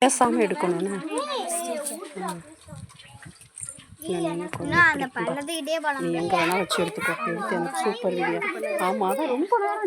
பேசாமல் எடுக்கணும்ண்ணா. நீ எங்கே வேணால் வச்சு எடுத்துக்கோ. எடுத்து எனக்கு சூப்பர் வீடியோ. ஆமாம், அதான் ரொம்ப நேரம்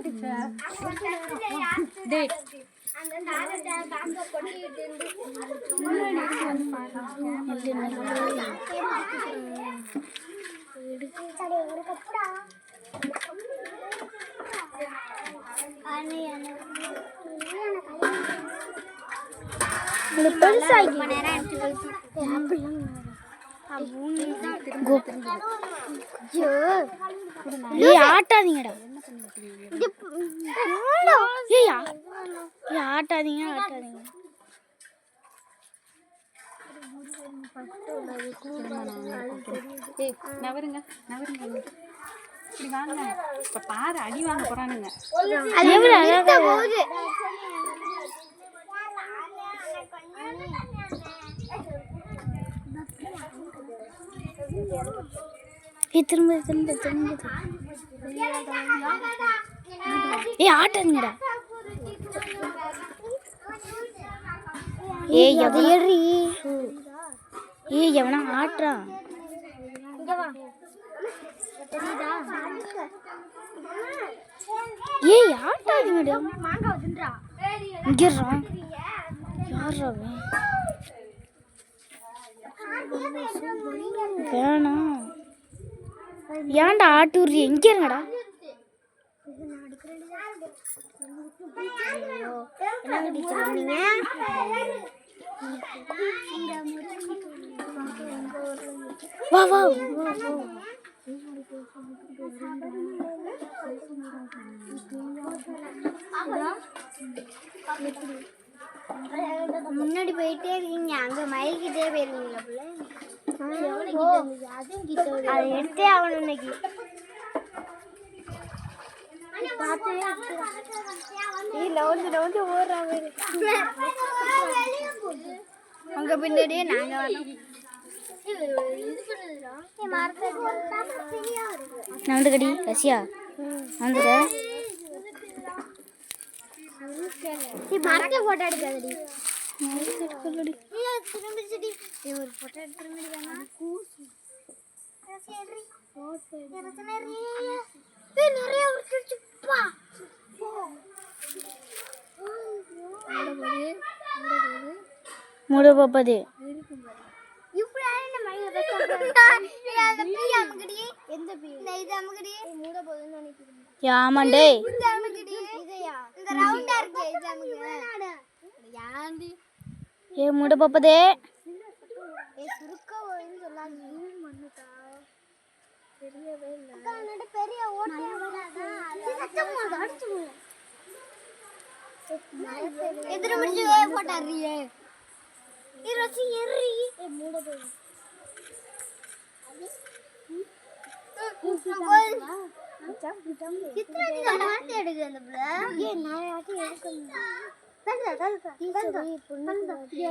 ஆட்டாதீங்கடா, ஆட்டாதீங்க ஆட்டாதீங்க. நவருங்க நவருங்க, இப்படி வாங்க. இப்போ பாரு, அடி வாங்க போறானுங்க. திரும்ப திரும்ப திரும்ப ஆட்டாதீங்கடா. எவனா ஆட்டுறான். ஆட்டாதீங்கடா. வேணாம், ஏன்டா ஆட்டூர் எங்க இருங்கடா. வா வா முன்னாடி போயிட்டே இருக்கீங்க, அங்க மயில்கிட்டே போயிருக்கீங்களா போல. அதை எடுத்தே ஆகணும் இன்னைக்கு. உங்க பின்னாடியே நாங்க நடந்துக்கடி ரஷ்யா வந்துட. மரத்தை போட்டோ எடுக்காதடி. ஒரு போட்டோ எடுக்கிற நிறைய மூட போப்பது. ஆமாண்டே, ஏ மூட போப்பதே. எடுக்க